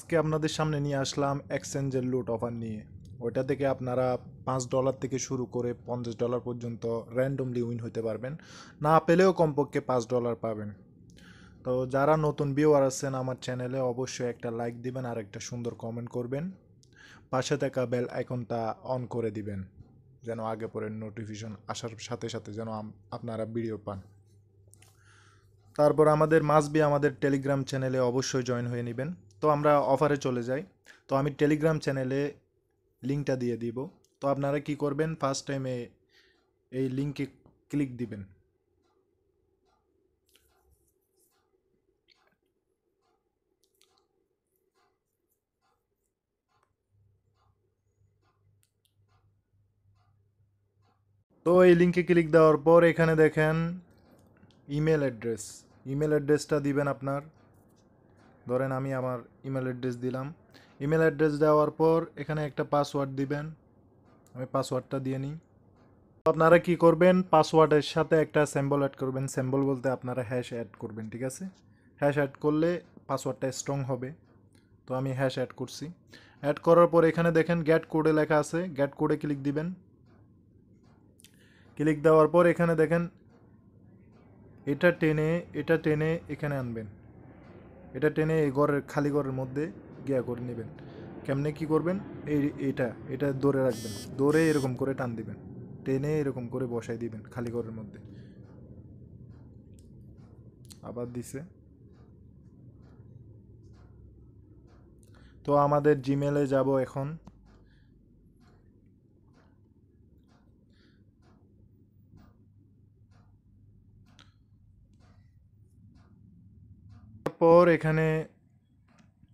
আজকে আপনাদের সামনে নিয়ে আসলাম এক্সচেঞ্জের লুট অফার নিয়ে। ওইটা থেকে আপনারা $5 থেকে শুরু করে $50 পর্যন্ত র্যান্ডমলি উইন হতে পারবেন। না পেলেও কমপক্ষে $5 পাবেন। তো যারা নতুন ভিউয়ার আছেন আমার চ্যানেলে, অবশ্যই একটা লাইক দিবেন আর একটা সুন্দর কমেন্ট করবেন। পাশে থাকা বেল আইকনটা অন করে দিবেন, যেন আগে পরে নোটিফিকেশন আসার সাথে সাথে যেন আপনারা ভিডিও পান। তারপর আমাদের টেলিগ্রাম চ্যানেলে অবশ্যই জয়েন হয়ে নেবেন। তো আমরা অফারে চলে যাই। তো আমি টেলিগ্রাম চ্যানেলে লিঙ্কটা দিয়ে দিব। তো আপনারা কি করবেন, ফার্স্ট টাইমে এই লিঙ্কে ক্লিক দিবেন। তো এই লিঙ্কে ক্লিক দেওয়ার পর এখানে দেখেন ইমেল অ্যাড্রেসটা দিবেন আপনার। ধরেন আমি আমার ইমেল অ্যাড্রেস দিলাম। ইমেল অ্যাড্রেস দেওয়ার পর এখানে একটা পাসওয়ার্ড দিবেন। আমি পাসওয়ার্ডটা দিয়ে নিই। আপনারা কি করবেন, পাসওয়ার্ডের সাথে একটা সিম্বল অ্যাড করবেন। সিম্বল বলতে আপনারা হ্যাশ অ্যাড করবেন, ঠিক আছে? হ্যাশ অ্যাড করলে পাসওয়ার্ডটা স্ট্রং হবে। তো আমি হ্যাশ অ্যাড করছি। অ্যাড করার পর এখানে দেখেন গেট কোডে লেখা আছে, গেট কোডে ক্লিক দিবেন। ক্লিক দেওয়ার পর এখানে দেখেন এটা টেনে এখানে আনবেন। এটা টেনে এই খালি ঘরের মধ্যে গিয়া করে নেবেন। কেমনে কি করবেন, এটা ধরে রাখবেন, ধরে এরকম করে টান দিবেন, টেনে এরকম করে বসাই দিবেন খালি ঘরের মধ্যে। আবার দিছে। তো আমাদের জিমেলে যাব এখন। তারপর এখানে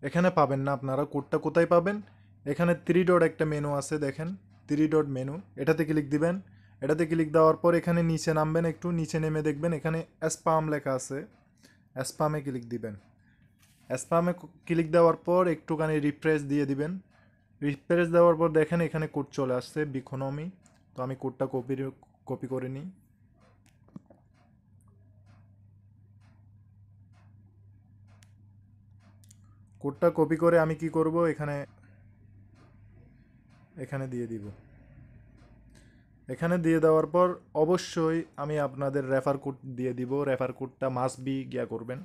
এখানে পাবেন না, আপনারা কোডটা কোথায় পাবেন? এখানে 3 ডট একটা মেনু আছে, দেখেন 3 ডট মেনু, এটাতে ক্লিক দিবেন। এটাতে ক্লিক দেওয়ার পর এখানে নিচে নামবেন, একটু নিচে নেমে দেখবেন এখানে স্পাম লেখা আছে, স্পামে ক্লিক দিবেন। স্পামে ক্লিক দেওয়ার পর একটুখানি রিফ্রেশ দিয়ে দিবেন। রিফ্রেশ দেওয়ার পর দেখেন এখানে কোড চলে আসছে বিকোনমি। তো আমি কোডটা কপি করে নিই। কোডটা কপি করে আমি কি করব, এখানে এখানে দিয়ে দিব। এখানে দিয়ে দেওয়ার পর অবশ্যই আমি আপনাদের রেফার কোড দিয়ে দিব। রেফার কোডটা মাস্ট বি গিয়া করবেন,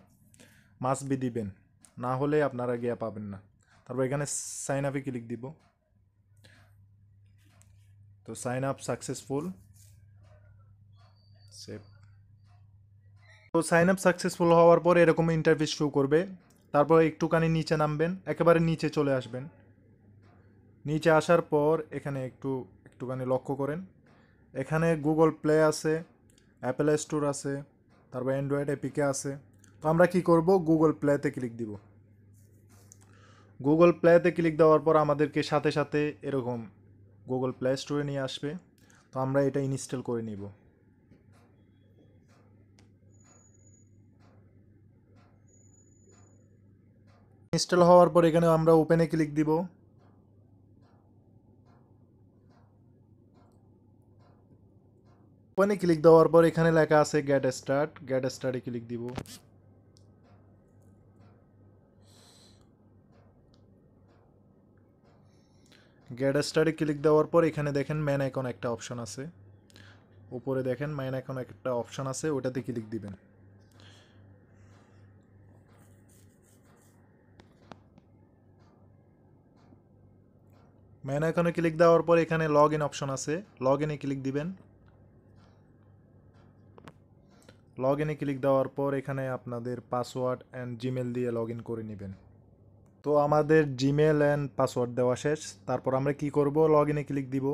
মাস্ট বি দিবেন, না হলে আপনারা গিয়া পাবেন না। তারপর এখানে সাইন আপে ক্লিক দিব। তো সাইন আপ সাকসেসফুল, সেভ। তো সাইন আপ সাকসেসফুল হওয়ার পর এরকম ইন্টারফেস শো করবে। তারপর একটুখানি নিচে নামবেন, একেবারে নিচে চলে আসবেন। নিচে আসার পর এখানে একটুখানি লক্ষ্য করেন, এখানে গুগল প্লে আছে, অ্যাপেল স্টোর আছে, তারপর অ্যান্ড্রয়েড এপিকে আছে। তো আমরা কি করব, গুগল প্লেতে ক্লিক দিব। গুগল প্লেতে ক্লিক দেওয়ার পর আমাদেরকে সাথে সাথে এরকম গুগল প্লে স্টোরে নিয়ে আসবে। তো আমরা এটা ইনস্টল করে নিব। ইনস্টল হওয়ার পর এখানে আমরা ওপেনে ক্লিক দিব। ওপেনে ক্লিক দেওয়ার পর এখানে লেখা আছে গেট স্টার্টে ক্লিক দিব। গেট স্টার্টে ক্লিক দেওয়ার পর এখানে দেখেন ম্যান আইকন একটা অপশন আছে, উপরে দেখেন ম্যান আইকন একটা অপশন আছে, ওটাতে ক্লিক দিবেন। ম্যান আইকনে ক্লিক দেওয়ার পর এখানে লগ ইন অপশন আছে, লগ ইনে ক্লিক দিবেন। লগ ইনে ক্লিক দেওয়ার পর এখানে আপনাদের পাসওয়ার্ড অ্যান্ড জিমেল দিয়ে লগ ইন করে নেবেন। তো আমাদের জিমেল অ্যান্ড পাসওয়ার্ড দেওয়া শেষ। তারপর আমরা কি করব, লগ ইনে ক্লিক দিব।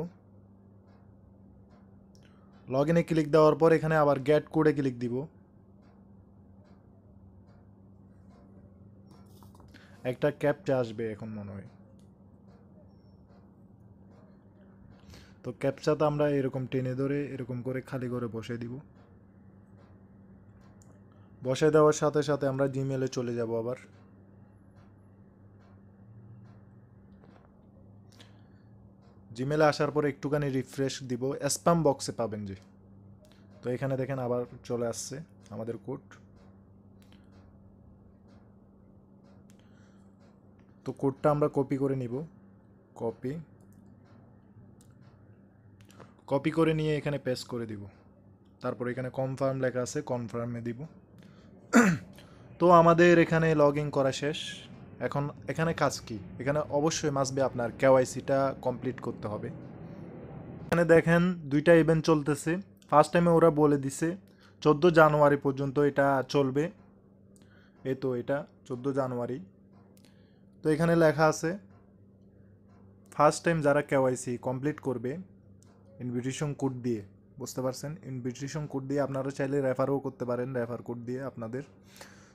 লগ ইনে ক্লিক দেওয়ার পর এখানে আবার গেট কোডে ক্লিক দিব। একটা ক্যাপচা আসবে এখন মনে হয়। তো ক্যাপচাটা আমরা এরকম টেনে ধরে এরকম করে খালি করে বসিয়ে দিব। বসিয়ে দেওয়ার সাথে সাথে আমরা জিমেলে চলে যাব আবার। জিমেলে আসার পর একটুখানি রিফ্রেশ দিব, স্প্যাম বক্সে পাবেন যে। তো এখানে দেখেন আবার চলে আসছে আমাদের কোড। তো কোডটা আমরা কপি করে নিব, কপি কপি করে নিয়ে এখানে পেস্ট করে দিব। তারপর এখানে কনফার্ম লেখা আছে, কনফার্মে দিব। তো আমাদের এখানে লগ ইন করা শেষ। এখন এখানে কাজ কি, এখানে অবশ্যই মাস্ট বি আপনার কেওয়াইসিটা কমপ্লিট করতে হবে। এখানে দেখেন দুইটা ইভেন্ট চলতেছে। ফার্স্ট টাইমে ওরা বলে দিছে 14 জানুয়ারি পর্যন্ত এটা চলবে। এই তো এটা 14 জানুয়ারি। তো এখানে লেখা আছে ফার্স্ট টাইম যারা কেওয়াইসি কমপ্লিট করবে ইনভিটেশন কোড দিয়ে, বুঝতে পারছেন, ইনভিটেশন কোড দিয়ে আপনারা চাইলে রেফারও করতে পারেন, রেফার কোড দিয়ে আপনাদের।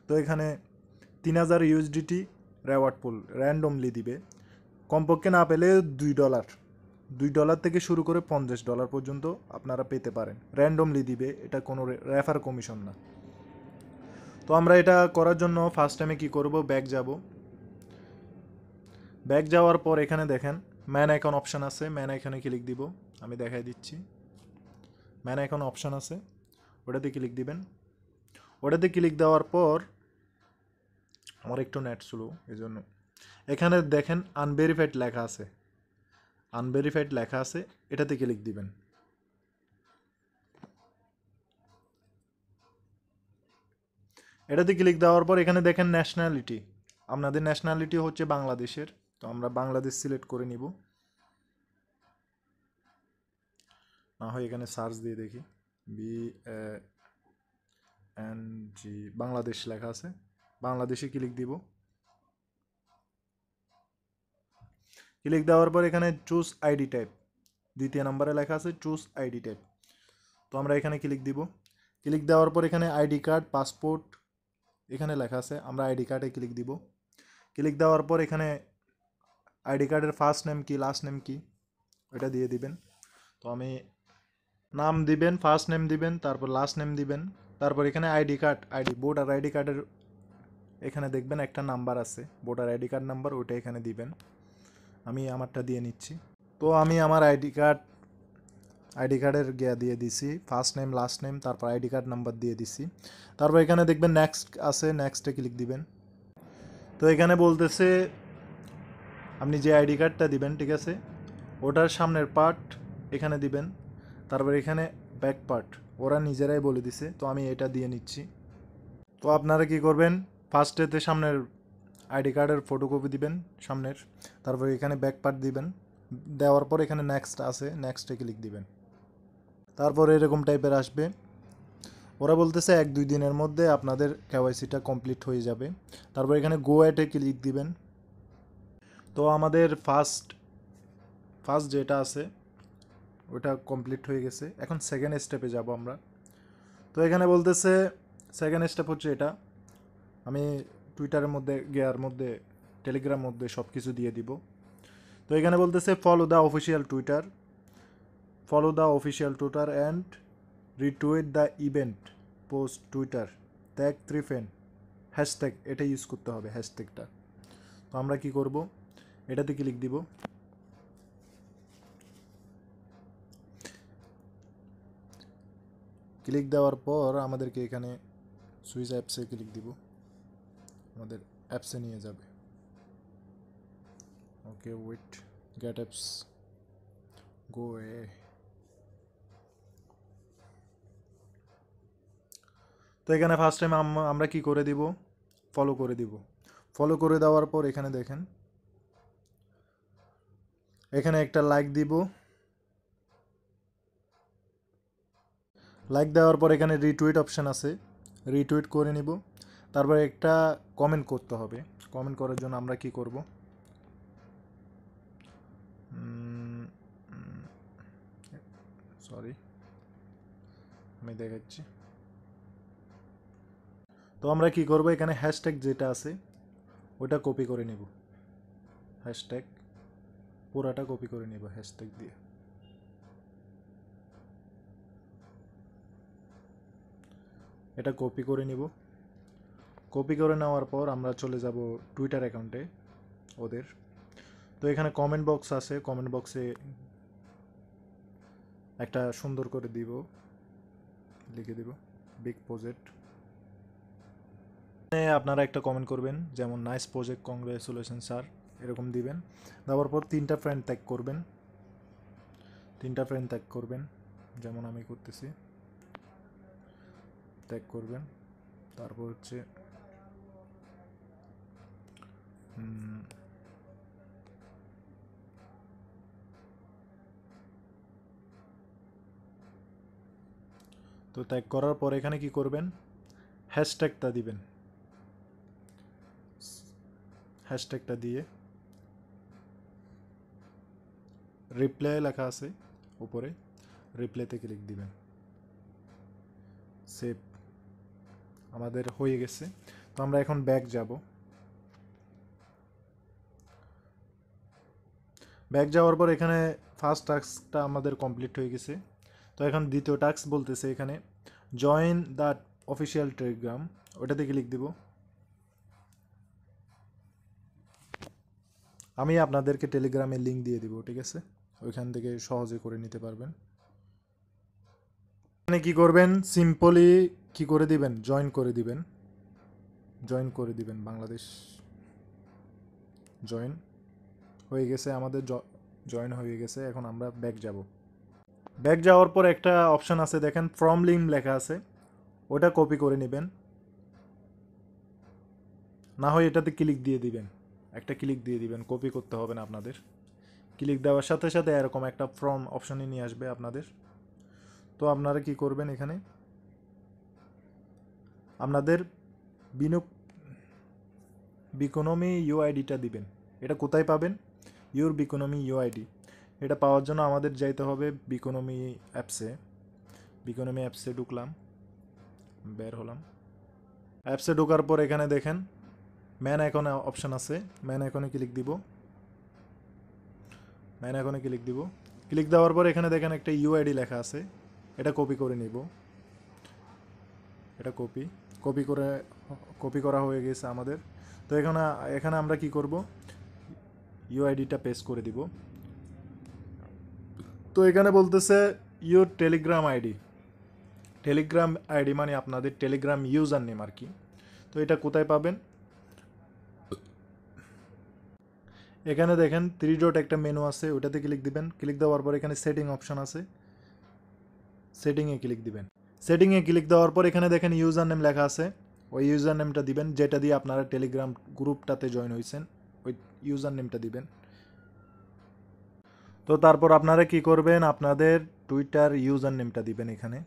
তো এখানে 3000 ইউএসডিটি রেওয়ার্ড পুল র্যান্ডমলি দিবে, কমপক্ষে না পেলে $2, $2 থেকে শুরু করে $50 পর্যন্ত আপনারা পেতে পারেন, র্যান্ডমলি দিবে, এটা কোনো রেফার কমিশন না। তো আমরা এটা করার জন্য ফার্স্ট টাইমে কি করব, ব্যাক যাব। ব্যাক যাওয়ার পর এখানে দেখেন ম্যান আইকন অপশান আছে, ম্যান আইকনে ক্লিক দিব। আমি দেখাই দিচ্ছি, ম্যান আইকন অপশান আছে, ওটাতে ক্লিক দিবেন। ওটাতে ক্লিক দেওয়ার পর আমার একটু নেট স্লো, এই জন্য এখানে দেখেন আনভেরিফাইড লেখা আছে, আনভেরিফাইড লেখা আছে, এটাতে ক্লিক দিবেন। এটাতে ক্লিক দেওয়ার পর এখানে দেখেন ন্যাশনালিটি, আপনাদের ন্যাশনালিটি হচ্ছে বাংলাদেশের, তো আমরা বাংলাদেশ সিলেক্ট করে নিব। না হয় এখানে সার্চ দিয়ে দেখি, BNG বাংলাদেশ লেখা আছে, বাংলাদেশে ক্লিক দিব। ক্লিক দেওয়ার পর এখানে চুজ আইডি টাইপ, দ্বিতীয় নম্বরে লেখা আছে চুজ আইডি টাইপ। তো আমরা এখানে ক্লিক দিব। ক্লিক দেওয়ার পর এখানে আইডি কার্ড, পাসপোর্ট এখানে লেখা আছে, আমরা আইডি কার্ডে ক্লিক দিব। ক্লিক দেওয়ার পর এখানে আইডি কার্ডের ফার্স্ট নেম কি লাস্ট নেম কি ওটা দিয়ে দিবেন। তো আমি নাম দিবেন, ফার্স্ট নেম দিবেন, তারপর লাস্ট নেম দিবেন। তারপর এখানে আইডি কার্ড, ভোটার আইডি কার্ডের এখানে দেখবেন একটা নাম্বার আছে, ভোটার আইডি কার্ড নাম্বার, ওইটা এখানে দিবেন। আমি আমারটা দিয়ে নিচ্ছি। তো আমি আমার আইডি কার্ডের গিয়া দিয়ে দিছি, ফার্স্ট নেম লাস্ট নেম, তারপর আইডি কার্ড নাম্বার দিয়ে দিছি। তারপর এখানে দেখবেন নেক্সট আছে, নেক্সটে ক্লিক দিবেন। তো এখানে বলতেছে আপনি যে আইডি কার্ডটা দিবেন, ঠিক আছে, ওটার সামনের পার্ট এখানে দিবেন। তারপর এখানে ব্যাক পার্ট ওরা নিজেরাই বলে দিছে, তো আমি এটা দিয়ে নিচ্ছি। তো আপনারা কি করবেন, ফার্স্টেতে সামনের আইডি কার্ডের ফটোকপি দিবেন সামনের, তারপর এখানে ব্যাক পার্ট দিবেন। দেওয়ার পর এখানে নেক্সট আছে, নেক্সটে ক্লিক দিবেন। তারপর এরকম টাইপের আসবে। ওরা বলতেছে 1-2 দিনের মধ্যে আপনাদের কেওয়াইসিটা কমপ্লিট হয়ে যাবে। তারপর এখানে গো অ্যাটে ক্লিক দিবেন। তো আমাদের ফার্স্ট যেটা আছে ওটা কমপ্লিট হয়ে গেছে। এখন সেকেন্ড স্টেপে যাব আমরা। তো এখানে বলতেছে সেকেন্ড স্টেপ হচ্ছে এটা, আমি টুইটারের মধ্যে গিয়ার মধ্যে টেলিগ্রাম মধ্যে সব কিছু দিয়ে দিব। তো এখানে বলতেছে follow the official Twitter and retweet the event post Twitter tag 3 friend, hashtag এটা ইউজ করতে হবে, হ্যাশট্যাগটা। তো আমরা কি করব, এটাতে ক্লিক দিব। ক্লিক দেওয়ার পর আমাদেরকে এখানে সুইচ অ্যাপসে ক্লিক দিব, আমাদের অ্যাপসে নিয়ে যাবে। ওকে ওয়েট, গেট অ্যাপস, গো এ। তো এখানে ফার্স্ট টাইম আমরা কি করে দিব, ফলো করে দিব। ফলো করে দেওয়ার পর এখানে দেখেন এখানে একটা লাইক দিব। লাইক দেওয়ার পর এখানে রিটুইট অপশান আছে, রিটুইট করে নিব। তারপর একটা কমেন্ট করতে হবে। কমেন্ট করার জন্য আমরা কি করব, সরি আমি দেখাচ্ছি। তো আমরা কি করব, এখানে হ্যাশট্যাগ যেটা আছে ওটা কপি করে নেব, হ্যাশট্যাগ পুরাটা কপি করে নেব হ্যাশট্যাগ দিয়ে। এটা কপি করে নিব। কপি করে নেওয়ার পর আমরা চলে যাব টুইটার অ্যাকাউন্টে ওদের। তো এখানে কমেন্ট বক্স আছে, কমেন্ট বক্সে একটা সুন্দর করে দিব, লিখে দিব বিগ প্রজেক্ট। আপনারা একটা কমেন্ট করবেন, যেমন নাইস প্রজেক্ট, কংগ্রেচুলেশন স্যার। এরকম দিবেন। দেওয়ার পর 3টা ফ্রেন্ড ট্যাগ করবেন, 3টা ফ্রেন্ড ট্যাগ করবেন, যেমন আমি করতেছি, ট্যাগ করবেন। তারপর হচ্ছে তো ট্যাগ করার পর এখানে কি করবেন, হ্যাশট্যাগটা দিবেন। হ্যাশট্যাগটা দিয়ে রিপ্লাই লেখা আছে উপরে, রিপ্লাইতে ক্লিক দিবেন। সেভ আমাদের হয়ে গেছে। তো আমরা এখন ব্যাক যাব। ব্যাক যাওয়ার পর এখানে ফার্স্ট টাস্কটা আমাদের কমপ্লিট হয়ে গেছে। তো এখন দ্বিতীয় টাস্ক বলতেছে এখানে জয়েন দ্য অফিসিয়াল টেলিগ্রাম, ওটাতে ক্লিক দিব। আমি আপনাদেরকে টেলিগ্রামের লিঙ্ক দিয়ে দিব, ঠিক আছে? ওইখান থেকে সহজে করে নিতে পারবেন। এখানে কি করবেন, সিম্পলি কি করে দিবেন, জয়েন করে দিবেন, জয়েন করে দিবেন বাংলাদেশ। জয়েন হয়ে গেছে আমাদের, জয়েন হয়ে গেছে। এখন আমরা ব্যাক যাব। ব্যাক যাওয়ার পর একটা অপশান আছে দেখেন, ফ্রম লিঙ্ক লেখা আছে, ওটা কপি করে নেবেন, না হয় এটাতে ক্লিক দিয়ে দিবেন, একটা ক্লিক দিয়ে দিবেন, কপি করতে হবে না আপনাদের। ক্লিক দেওয়ার সাথে সাথে এরকম একটা ফ্রম অপশানে নিয়ে আসবে আপনাদের। তো আপনারা কি করবেন, এখানে আপনাদের বিকোনমি ইউআইডিটা দিবেন। এটা কোথায় পাবেন, ইউর বিকোনমি ইউআইডি। এটা পাওয়ার জন্য আমাদের যাইতে হবে বিকোনমি অ্যাপসে। বিকোনমি অ্যাপসে ঢুকলাম, বের হলাম। অ্যাপসে ঢোকার পর এখানে দেখেন ম্যান আইকনে অপশান আছে, ম্যান আইকনে ক্লিক দিব। ম্যান আইকনে ক্লিক দিব। ক্লিক দেওয়ার পর এখানে দেখেন একটা ইউআইডি লেখা আছে, এটা কপি করে নিব। এটা কপি করা হয়ে গেছে আমাদের। তো এখানে আমরা কি করব, ইউআইডিটা পেস্ট করে দিব। তো এখানে বলতেছে your Telegram ID, Telegram ID মানে আপনাদের টেলিগ্রাম ইউজার নেম আর কি। তো এটা কোথায় পাবেন, এখানে দেখেন 3 ডট একটা মেনু আছে, ওটাতে ক্লিক দিবেন। ক্লিক দেওয়ার পর এখানে সেটিং অপশন আছে, সেটিংয়ে ক্লিক দিবেন। সেটিংয়ে ক্লিক দেওয়ার পর এখানে দেখেন ইউজার নেম লেখা আছে, ওই ইউজার নেমটা দিবেন, যেটা দিয়ে আপনারা টেলিগ্রাম গ্রুপটাতে জয়েন হয়েছেন, ওই ইউজার নেমটা দিবেন। তো তারপর আপনারা কি করবেন, আপনাদের টুইটার ইউজার নেমটা দিবেন। এখানে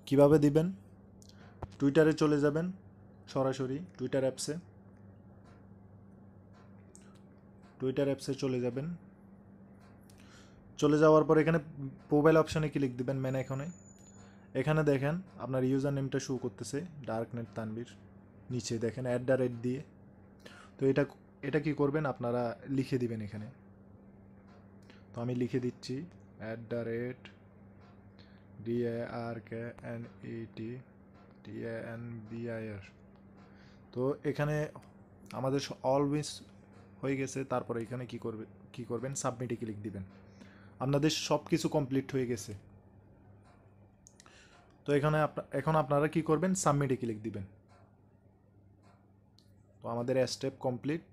কিভাবে দিবেন, টুইটারে চলে যাবেন, সরাসরি টুইটার অ্যাপসে চলে যাবেন। চলে যাওয়ার পর এখানে প্রোফাইল অপশানে ক্লিক দিবেন, মেন আইকনে। এখানে দেখেন আপনার ইউজার নেমটা শো করতেছে, ডার্কনেট তানবীর, নিচে দেখেন @ দিয়ে। তো এটা কি করবেন, আপনারা লিখে দিবেন এখানে। তো আমি লিখে দিচ্ছি @DARKNETTANBIR। তো এখানে আমাদের অলওয়েজ হয়ে গেছে। তারপরে এখানে কি করবেন, সাবমিটে ক্লিক দিবেন। আপনাদের সব কিছু কমপ্লিট হয়ে গেছে। তো এখন আপনারা কি করবেন, সাবমিটে ক্লিক দিবেন। তো আমাদের স্টেপ কমপ্লিট।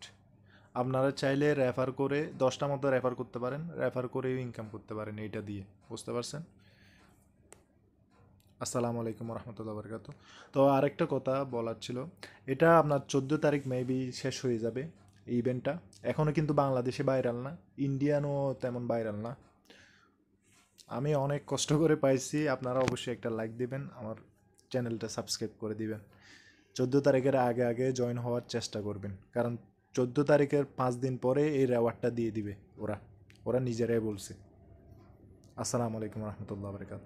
আপনারা চাইলে রেফার করে 10টা মতো রেফার করতে পারেন, রেফার করেও ইনকাম করতে পারেন এইটা দিয়ে, বুঝতে পারছেন? আসসালামু আলাইকুম রহমতুল্লাহ বরকাত। তো আরেকটা কথা বলার ছিল, এটা আপনার 14 তারিখ মেবি শেষ হয়ে যাবে এই ইভেন্টটা। এখনও কিন্তু বাংলাদেশে ভাইরাল না, ইন্ডিয়ানও তেমন ভাইরাল না। আমি অনেক কষ্ট করে পাইছি, আপনারা অবশ্যই একটা লাইক দিবেন, আমার চ্যানেলটা সাবস্ক্রাইব করে দিবেন। 14 তারিখের আগে আগে জয়েন হওয়ার চেষ্টা করবেন, কারণ 14 তারিখের 5 দিন পরে এই রেওয়ার্ডটা দিয়ে দিবে ওরা নিজেরাই বলছে। আসসালামু আলাইকুম রহমতুল্লাহ বরকাত।